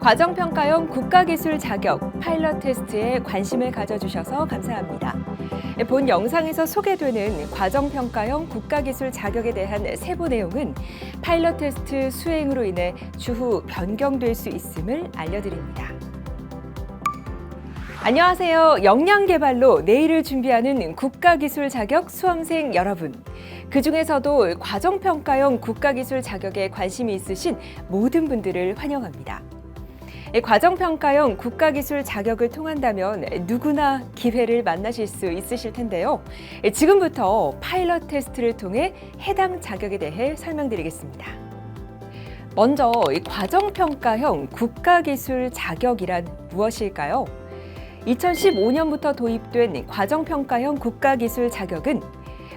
과정평가형 국가기술 자격 파일럿 테스트에 관심을 가져주셔서 감사합니다. 본 영상에서 소개되는 과정평가형 국가기술 자격에 대한 세부 내용은 파일럿 테스트 수행으로 인해 추후 변경될 수 있음을 알려드립니다. 안녕하세요. 역량개발로 내일을 준비하는 국가기술 자격 수험생 여러분. 그중에서도 과정평가형 국가기술 자격에 관심이 있으신 모든 분들을 환영합니다. 과정평가형 국가기술 자격을 통한다면 누구나 기회를 만나실 수 있으실 텐데요. 지금부터 파일럿 테스트를 통해 해당 자격에 대해 설명드리겠습니다. 먼저 과정평가형 국가기술 자격이란 무엇일까요? 2015년부터 도입된 과정평가형 국가기술 자격은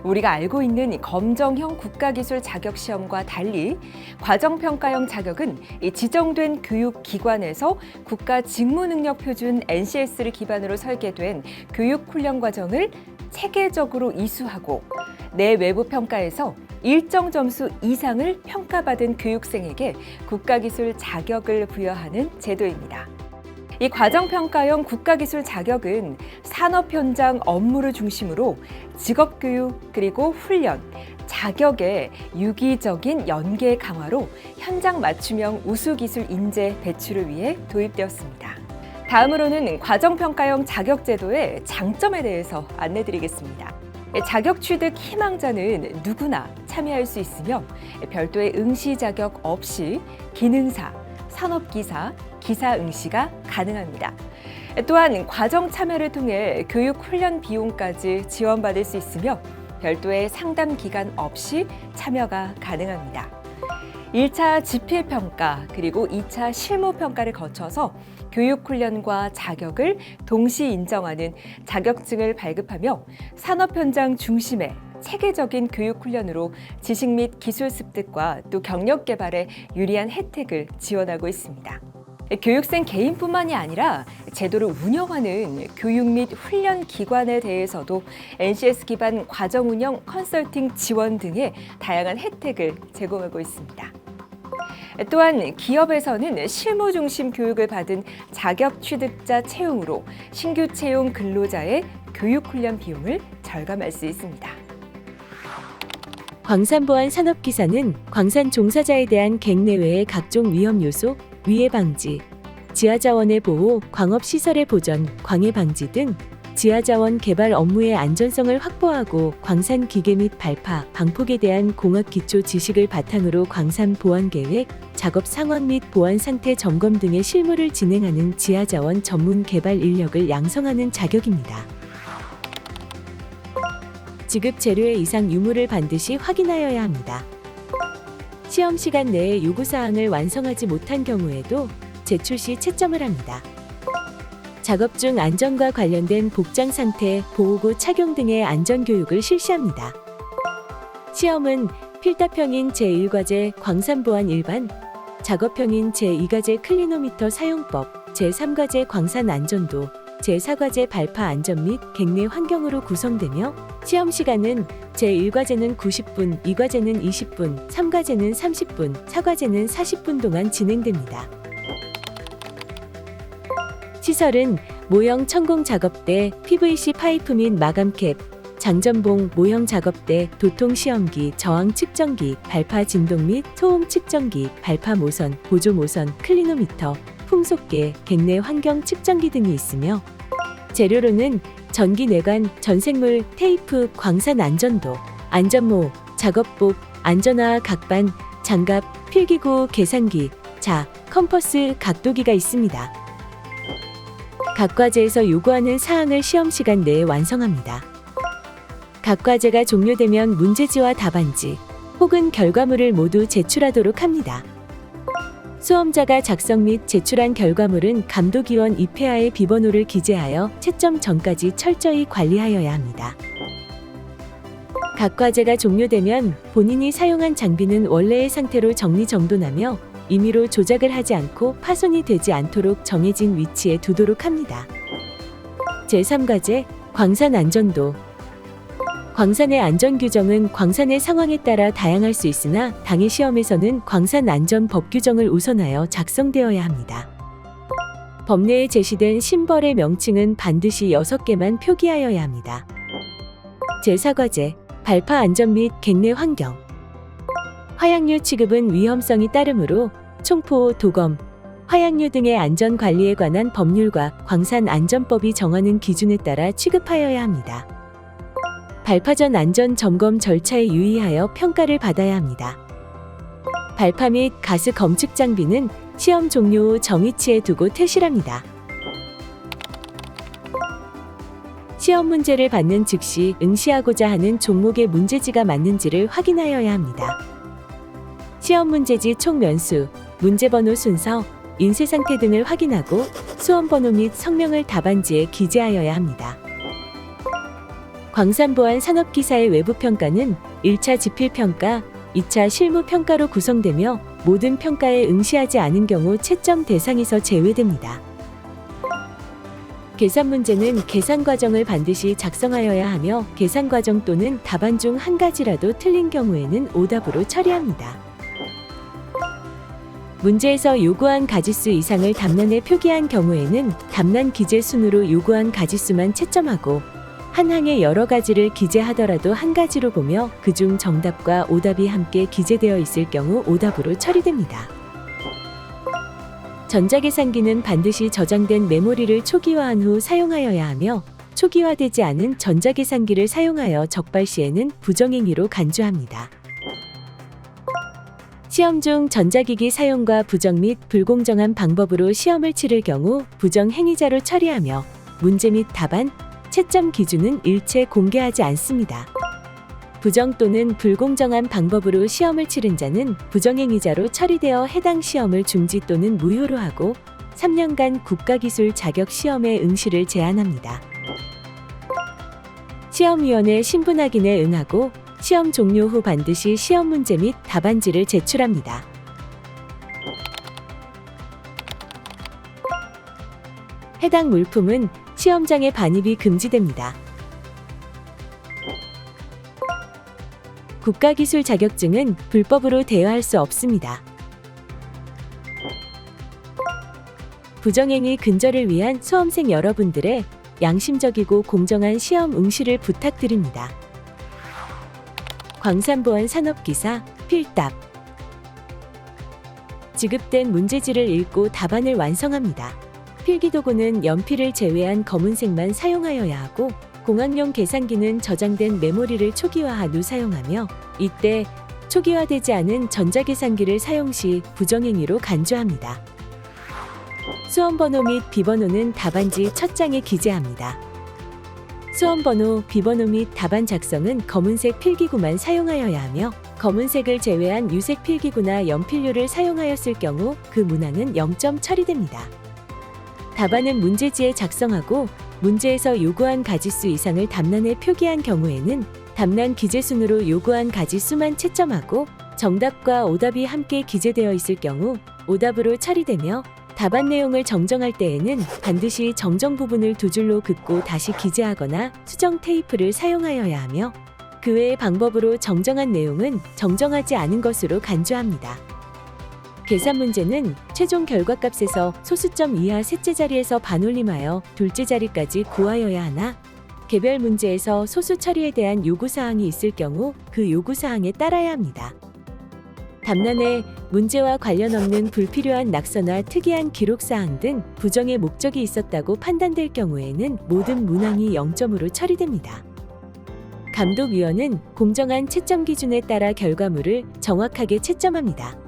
우리가 알고 있는 검정형 국가기술 자격시험과 달리 과정평가형 자격은 지정된 교육기관에서 국가직무능력표준 NCS를 기반으로 설계된 교육훈련 과정을 체계적으로 이수하고 내외부 평가에서 일정 점수 이상을 평가받은 교육생에게 국가기술 자격을 부여하는 제도입니다. 이 과정평가형 국가기술 자격은 산업 현장 업무를 중심으로 직업교육 그리고 훈련, 자격의 유기적인 연계 강화로 현장 맞춤형 우수기술 인재 배출을 위해 도입되었습니다. 다음으로는 과정평가형 자격제도의 장점에 대해서 안내드리겠습니다. 자격 취득 희망자는 누구나 참여할 수 있으며 별도의 응시 자격 없이 기능사, 산업기사, 기사 응시가 가능합니다. 또한 과정 참여를 통해 교육 훈련 비용까지 지원받을 수 있으며 별도의 상담 기간 없이 참여가 가능합니다. 1차 지필평가 그리고 2차 실무평가를 거쳐서 교육훈련과 자격을 동시 인정하는 자격증을 발급하며 산업 현장 중심의 체계적인 교육훈련으로 지식 및 기술 습득과 또 경력 개발에 유리한 혜택을 지원하고 있습니다. 교육생 개인뿐만이 아니라 제도를 운영하는 교육 및 훈련 기관에 대해서도 NCS 기반 과정 운영 컨설팅 지원 등의 다양한 혜택을 제공하고 있습니다. 또한 기업에서는 실무 중심 교육을 받은 자격 취득자 채용으로 신규 채용 근로자의 교육 훈련 비용을 절감할 수 있습니다. 광산보안 산업기사는 광산 종사자에 대한 객 내외의 각종 위험 요소, 위해 방지, 지하자원의 보호, 광업시설의 보전, 광해 방지 등 지하자원 개발 업무의 안전성을 확보하고 광산 기계 및 발파, 방폭에 대한 공학 기초 지식을 바탕으로 광산 보안 계획, 작업 상황 및 보안 상태 점검 등의 실무를 진행하는 지하자원 전문 개발 인력을 양성하는 자격입니다. 지급 재료의 이상 유무를 반드시 확인하여야 합니다. 시험 시간 내에 요구사항을 완성하지 못한 경우에도 제출 시 채점을 합니다. 작업 중 안전과 관련된 복장 상태, 보호구 착용 등의 안전교육을 실시합니다. 시험은 필답형인 제1과제 광산보안 일반, 작업형인 제2과제 클리노미터 사용법, 제3과제 광산 안전도, 제4과제 발파 안전 및 객내 환경으로 구성되며 시험 시간은 제1과제는 90분, 2과제는 20분, 3과제는 30분, 4과제는 40분 동안 진행됩니다. 시설은 모형 천공 작업대, PVC 파이프 및 마감캡, 장전봉, 모형 작업대, 도통 시험기, 저항 측정기, 발파 진동 및 소음 측정기, 발파 모선, 보조 모선, 클리노미터, 풍속계, 객내 환경 측정기 등이 있으며 재료로는 전기 내관, 전생물, 테이프, 광산 안전도, 안전모, 작업복, 안전화 각반, 장갑, 필기구, 계산기, 컴퍼스, 각도기가 있습니다. 각 과제에서 요구하는 사항을 시험 시간 내에 완성합니다. 각 과제가 종료되면 문제지와 답안지 혹은 결과물을 모두 제출하도록 합니다. 수험자가 작성 및 제출한 결과물은 감독위원 입회하에 비번호를 기재하여 채점 전까지 철저히 관리하여야 합니다. 각 과제가 종료되면 본인이 사용한 장비는 원래의 상태로 정리정돈하며 임의로 조작을 하지 않고 파손이 되지 않도록 정해진 위치에 두도록 합니다. 제3과제 광산 안전도. 광산의 안전 규정은 광산의 상황에 따라 다양할 수 있으나 당해 시험에서는 광산 안전 법 규정을 우선하여 작성되어야 합니다. 법내에 제시된 심벌의 명칭은 반드시 6개만 표기하여야 합니다. 제4과제 발파 안전 및 객내 환경. 화약류 취급은 위험성이 따르므로 총포, 도검, 화약류 등의 안전 관리에 관한 법률과 광산안전법이 정하는 기준에 따라 취급하여야 합니다. 발파 전 안전 점검 절차에 유의하여 평가를 받아야 합니다. 발파 및 가스 검측 장비는 시험 종료 후 정위치에 두고 퇴실합니다. 시험 문제를 받는 즉시 응시하고자 하는 종목의 문제지가 맞는지를 확인하여야 합니다. 시험 문제지 총 면수, 문제번호 순서, 인쇄 상태 등을 확인하고 수험번호 및 성명을 답안지에 기재하여야 합니다. 광산보안 산업기사의 외부평가는 1차 지필평가, 2차 실무평가로 구성되며 모든 평가에 응시하지 않은 경우 채점 대상에서 제외됩니다. 계산 문제는 계산 과정을 반드시 작성하여야 하며 계산 과정 또는 답안 중 한 가지라도 틀린 경우에는 오답으로 처리합니다. 문제에서 요구한 가지수 이상을 답란에 표기한 경우에는 답란 기재 순으로 요구한 가지수만 채점하고 한 항에 여러 가지를 기재하더라도 한 가지로 보며 그중 정답과 오답이 함께 기재되어 있을 경우 오답으로 처리됩니다. 전자계산기는 반드시 저장된 메모리를 초기화한 후 사용하여야 하며 초기화되지 않은 전자계산기를 사용하여 적발 시에는 부정행위로 간주합니다. 시험 중 전자기기 사용과 부정 및 불공정한 방법으로 시험을 치를 경우 부정행위자로 처리하며 문제 및 답안, 채점 기준은 일체 공개하지 않습니다. 부정 또는 불공정한 방법으로 시험을 치른 자는 부정행위자로 처리되어 해당 시험을 중지 또는 무효로 하고 3년간 국가기술 자격 시험에 응시를 제한합니다. 시험위원회 신분 확인에 응하고 시험 종료 후 반드시 시험 문제 및 답안지를 제출합니다. 해당 물품은 시험장에 반입이 금지됩니다. 국가기술 자격증은 불법으로 대여할 수 없습니다. 부정행위 근절을 위한 수험생 여러분들의 양심적이고 공정한 시험 응시를 부탁드립니다. 광산보안 산업기사 필답. 지급된 문제지를 읽고 답안을 완성합니다. 필기도구는 연필을 제외한 검은색만 사용하여야 하고 공학용 계산기는 저장된 메모리를 초기화한 후 사용하며 이때 초기화되지 않은 전자계산기를 사용 시 부정행위로 간주합니다. 수험번호 및 비번호는 답안지 첫 장에 기재합니다. 수험번호, 비번호 및 답안 작성은 검은색 필기구만 사용하여야 하며 검은색을 제외한 유색 필기구나 연필류를 사용하였을 경우 그 문항은 0점 처리됩니다. 답안은 문제지에 작성하고 문제에서 요구한 가지수 이상을 답란에 표기한 경우에는 답란 기재순으로 요구한 가지수만 채점하고 정답과 오답이 함께 기재되어 있을 경우 오답으로 처리되며 답안 내용을 정정할 때에는 반드시 정정 부분을 두 줄로 긋고 다시 기재하거나 수정 테이프를 사용하여야 하며 그 외의 방법으로 정정한 내용은 정정하지 않은 것으로 간주합니다. 계산 문제는 최종 결과값에서 소수점 이하 셋째 자리에서 반올림하여 둘째 자리까지 구하여야 하나 개별 문제에서 소수 처리에 대한 요구사항이 있을 경우 그 요구사항에 따라야 합니다. 답란에 문제와 관련 없는 불필요한 낙서나 특이한 기록사항 등 부정의 목적이 있었다고 판단될 경우에는 모든 문항이 0점으로 처리됩니다. 감독위원은 공정한 채점 기준에 따라 결과물을 정확하게 채점합니다.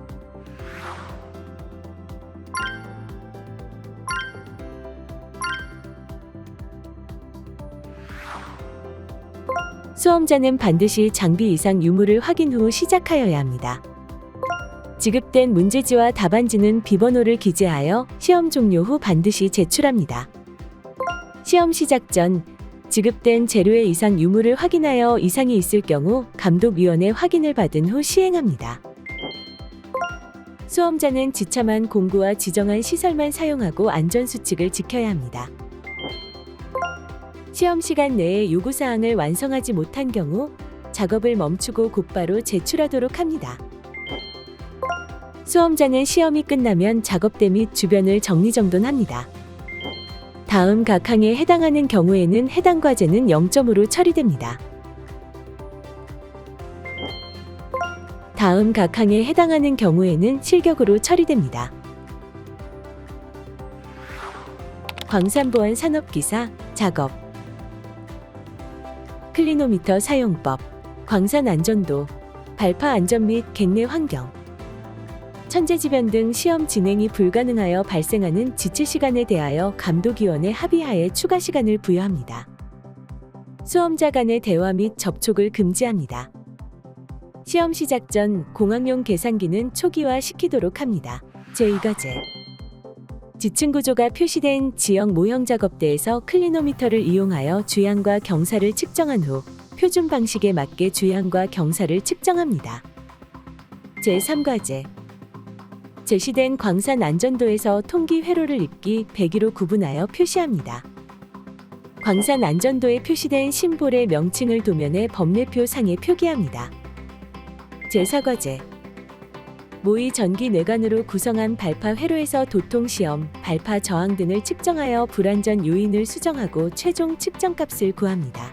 수험자는 반드시 장비 이상 유무를 확인 후 시작하여야 합니다. 지급된 문제지와 답안지는 비번호를 기재하여 시험 종료 후 반드시 제출합니다. 시험 시작 전 지급된 재료의 이상 유무를 확인하여 이상이 있을 경우 감독위원회 확인을 받은 후 시행합니다. 수험자는 지참한 공구와 지정한 시설만 사용하고 안전수칙을 지켜야 합니다. 시험 시간 내에 요구사항을 완성하지 못한 경우 작업을 멈추고 곧바로 제출하도록 합니다. 수험자는 시험이 끝나면 작업대 및 주변을 정리정돈합니다. 다음 각 항에 해당하는 경우에는 해당 과제는 0점으로 처리됩니다. 다음 각 항에 해당하는 경우에는 실격으로 처리됩니다. 광산보안 산업기사 작업 클리노미터 사용법 광산 안전도 발파 안전 및 객내 환경 천재지변 등 시험 진행이 불가능하여 발생하는 지체 시간에 대하여 감독위원회 합의하에 추가 시간을 부여합니다. 수험자 간의 대화 및 접촉을 금지합니다. 시험 시작 전 공학용 계산기는 초기화시키도록 합니다. 제2과제 지층 구조가 표시된 지역 모형 작업대에서 클리노미터를 이용하여 주양과 경사를 측정한 후 표준 방식에 맞게 주양과 경사를 측정합니다. 제3과제 제시된 광산 안전도에서 통기 회로를 입기 100위로 구분하여 표시합니다. 광산 안전도에 표시된 심볼의 명칭을 도면의 법례표 상에 표기합니다. 제4과제 모의 전기 뇌관으로 구성한 발파 회로에서 도통 시험, 발파 저항 등을 측정하여 불안전 요인을 수정하고 최종 측정값을 구합니다.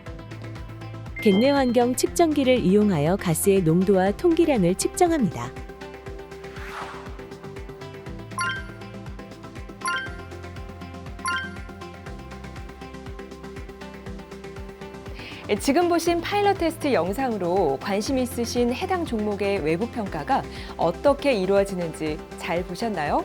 객내 환경 측정기를 이용하여 가스의 농도와 통기량을 측정합니다. 지금 보신 파일럿 테스트 영상으로 관심 있으신 해당 종목의 외부 평가가 어떻게 이루어지는지 잘 보셨나요?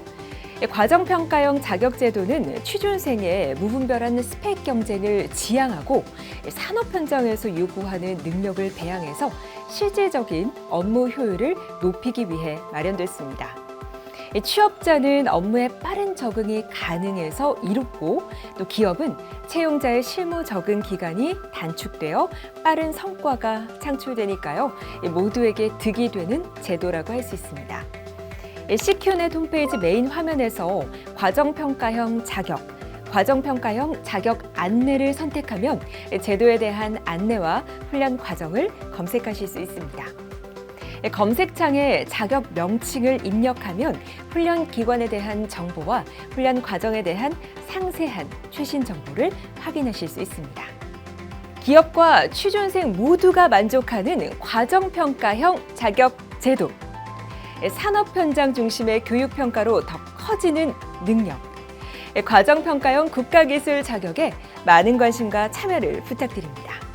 과정평가형 자격제도는 취준생의 무분별한 스펙 경쟁을 지향하고 산업 현장에서 요구하는 능력을 배양해서 실질적인 업무 효율을 높이기 위해 마련됐습니다. 취업자는 업무에 빠른 적응이 가능해서 이롭고 또 기업은 채용자의 실무 적응 기간이 단축되어 빠른 성과가 창출되니까요. 모두에게 득이 되는 제도라고 할 수 있습니다. CQ넷 홈페이지 메인 화면에서 과정평가형 자격, 과정평가형 자격 안내를 선택하면 제도에 대한 안내와 훈련 과정을 검색하실 수 있습니다. 검색창에 자격 명칭을 입력하면 훈련 기관에 대한 정보와 훈련 과정에 대한 상세한 최신 정보를 확인하실 수 있습니다. 기업과 취준생 모두가 만족하는 과정평가형 자격 제도. 산업 현장 중심의 교육평가로 더 커지는 능력. 과정평가형 국가기술 자격에 많은 관심과 참여를 부탁드립니다.